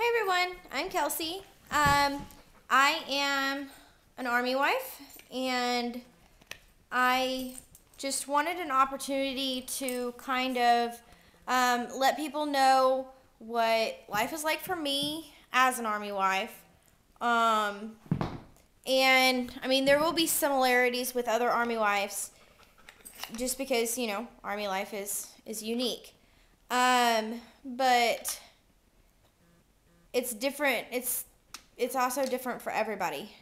Hi everyone, I'm Kelsey. I am an Army wife, and I just wanted an opportunity to kind of let people know what life is like for me as an Army wife. And I mean, there will be similarities with other Army wives just because, Army life is unique. But it's different. It's also different for everybody.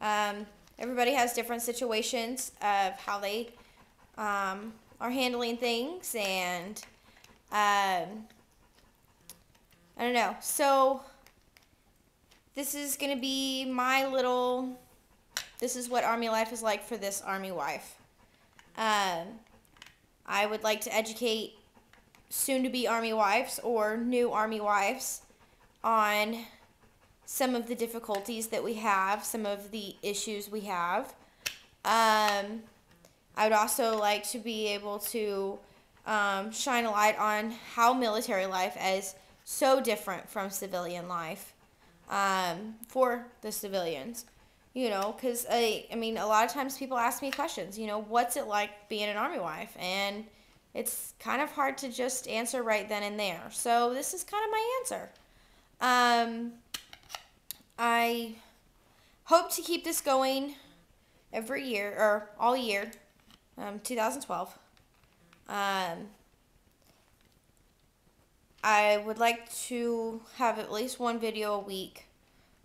Everybody has different situations of how they are handling things, and I don't know. So this is going to be this is what Army life is like for this Army wife. I would like to educate soon-to-be Army wives or new Army wives on some of the difficulties that we have, some of the issues we have. I would also like to be able to shine a light on how military life is so different from civilian life for the civilians. Because I mean, a lot of times people ask me questions, what's it like being an Army wife? And it's kind of hard to just answer right then and there. So this is kind of my answer. I hope to keep this going every year, or all year, 2012. I would like to have at least one video a week,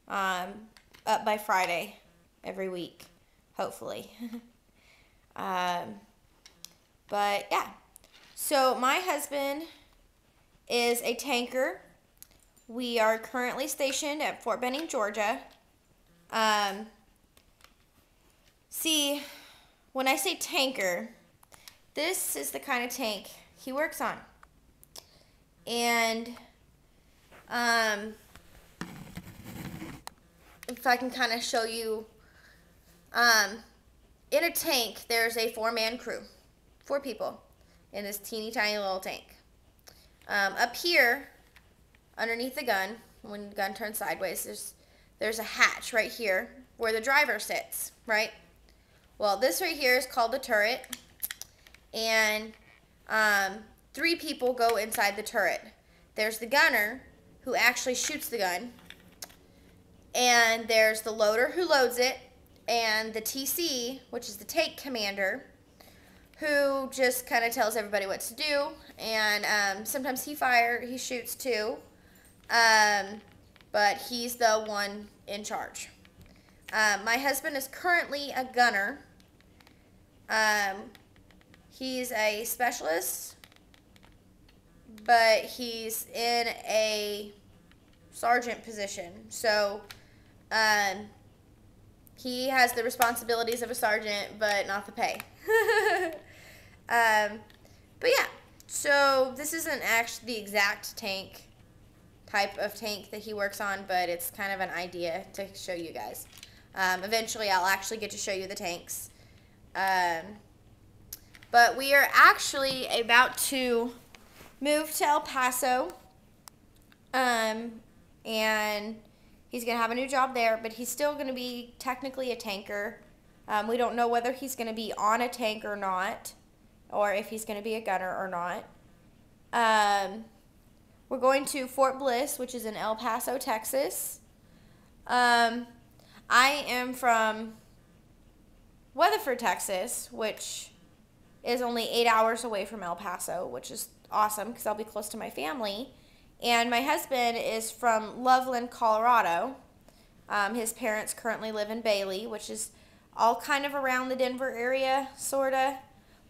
up by Friday every week, hopefully. But yeah, so my husband is a tanker. We are currently stationed at Fort Benning, Georgia. See, when I say tanker, this is the kind of tank he works on. And if I can kind of show you, in a tank, there's a 4-man crew, 4 people in this teeny tiny little tank. Up here, underneath the gun, when the gun turns sideways, there's a hatch right here where the driver sits, right? Well, this right here is called the turret, and 3 people go inside the turret. There's the gunner, who actually shoots the gun, and there's the loader who loads it, and the TC, which is the tank commander, who just kind of tells everybody what to do, and sometimes he shoots too, but he's the one in charge. My husband is currently a gunner. He's a specialist, but he's in a sergeant position, so he has the responsibilities of a sergeant, but not the pay. But yeah, so this isn't actually the exact type of tank that he works on, but it's kind of an idea to show you guys. Eventually I'll actually get to show you the tanks. But we are actually about to move to El Paso, and he's going to have a new job there, but he's still going to be technically a tanker. We don't know whether he's going to be on a tank or not, or if he's going to be a gunner or not. We're going to Fort Bliss, which is in El Paso, Texas. I am from Weatherford, Texas, which is only 8 hours away from El Paso, which is awesome because I'll be close to my family. And my husband is from Loveland, Colorado. His parents currently live in Bailey, which is all kind of around the Denver area, sorta.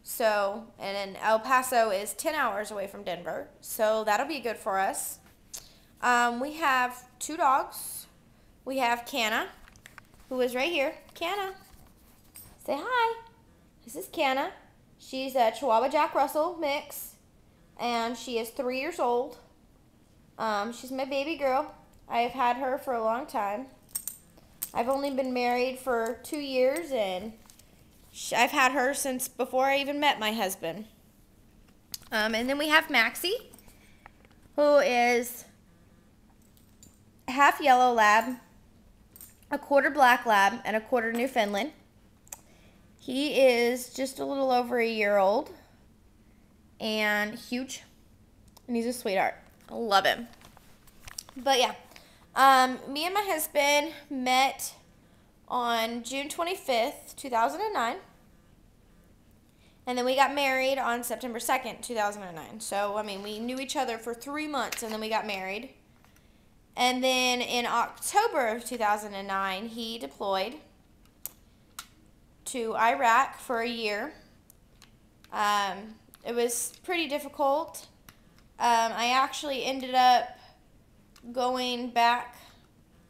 So, and then El Paso is 10 hours away from Denver, so that'll be good for us. We have 2 dogs. We have Canna, who is right here. Canna, say hi. This is Canna. She's a Chihuahua Jack Russell mix, and she is 3 years old. She's my baby girl. I've had her for a long time. I've only been married for 2 years, and I've had her since before I even met my husband. And then we have Maxie, who is half yellow lab, a quarter black lab, and a quarter Newfoundland. He is just a little over a year old and huge, and he's a sweetheart. I love him. But yeah, me and my husband met on June 25th, 2009. And then we got married on September 2nd, 2009. So, I mean, we knew each other for 3 months, and then we got married. And then in October of 2009, he deployed to Iraq for a year. It was pretty difficult. I actually ended up going back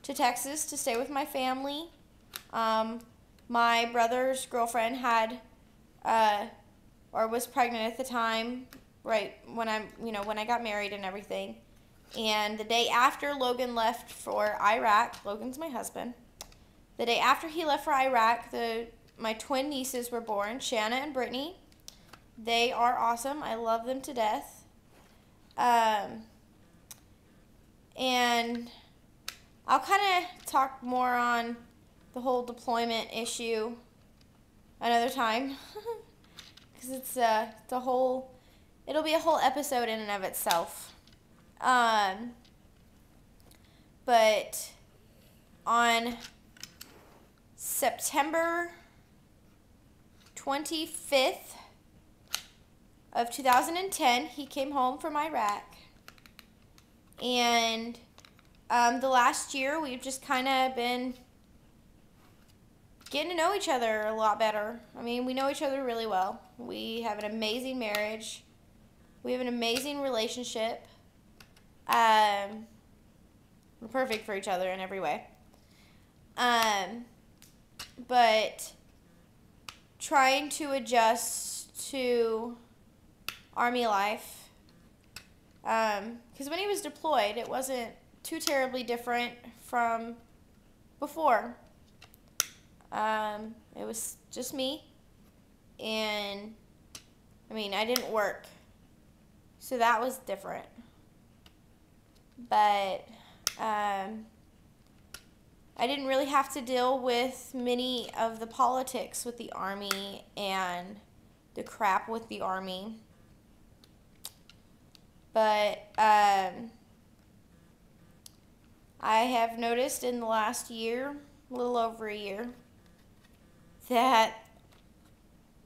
to Texas to stay with my family. My brother's girlfriend had, or was pregnant at the time, right when I got married and everything. And the day after Logan left for Iraq, Logan's my husband. The day after he left for Iraq, my twin nieces were born, Shanna and Brittany. They are awesome. I love them to death. And I'll kind of talk more on the whole deployment issue another time. Because it'll be a whole episode in and of itself. But on September 25th of 2010, he came home from Iraq. And the last year, we've just kind of been getting to know each other a lot better. I mean, we know each other really well. We have an amazing marriage. We have an amazing relationship. We're perfect for each other in every way. But trying to adjust to Army life, because when he was deployed, it wasn't too terribly different from before. It was just me, and I mean, I didn't work, so that was different. But I didn't really have to deal with many of the politics with the Army and the crap with the Army. But I have noticed in the last year, a little over a year, that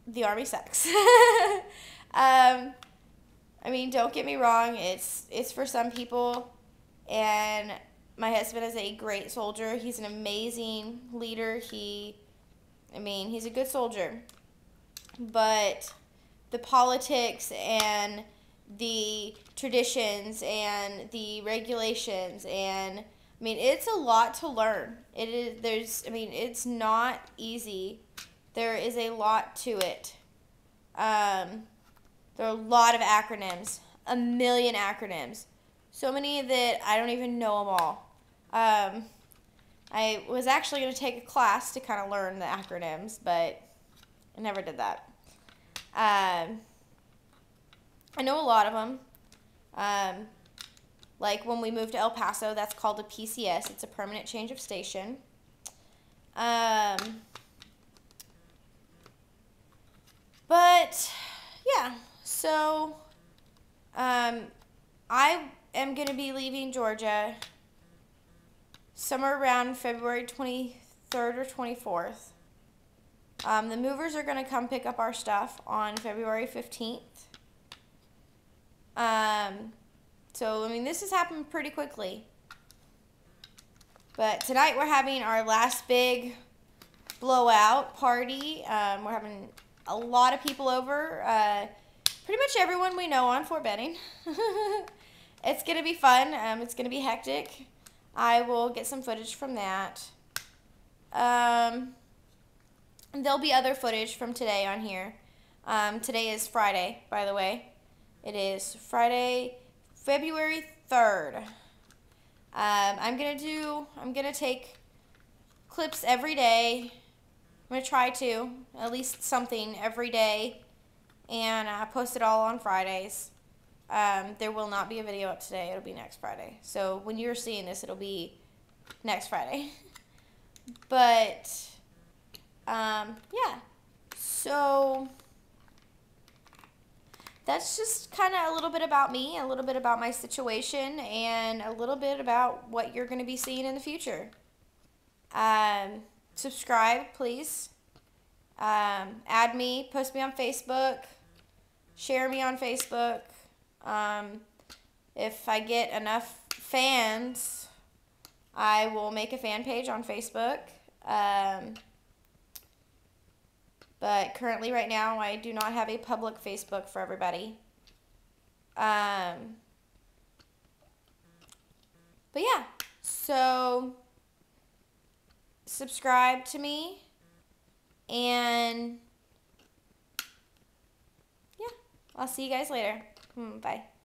the Army sucks. I mean, don't get me wrong, it's for some people, and my husband is a great soldier. He's an amazing leader. He's a good soldier. But the politics and the traditions and the regulations, and I mean, it's a lot to learn. It's not easy. There is a lot to it. There are a lot of acronyms, a million acronyms. So many that I don't even know them all. I was actually going to take a class to kind of learn the acronyms, but I never did that. I know a lot of them. Like when we moved to El Paso, that's called a PCS. It's a permanent change of station. But yeah, so I am going to be leaving Georgia somewhere around February 23rd or 24th. The movers are going to come pick up our stuff on February 15th. So, I mean, this has happened pretty quickly. But tonight we're having our last big blowout party. We're having a lot of people over. Pretty much everyone we know on Fort Benning. It's going to be fun. It's going to be hectic. I will get some footage from that. There'll be other footage from today on here. Today is Friday, by the way. It is Friday, February 3rd. I'm gonna take clips every day. I'm gonna try to, at least something every day, and post it all on Fridays. There will not be a video up today. It'll be next Friday. So when you're seeing this, it'll be next Friday. But, yeah. So that's just kind of a little bit about me, a little bit about my situation, and a little bit about what you're going to be seeing in the future. Subscribe, please. Add me, post me on Facebook, share me on Facebook. If I get enough fans, I will make a fan page on Facebook. But currently right now I do not have a public Facebook for everybody. But yeah, so subscribe to me, and yeah, I'll see you guys later. Bye.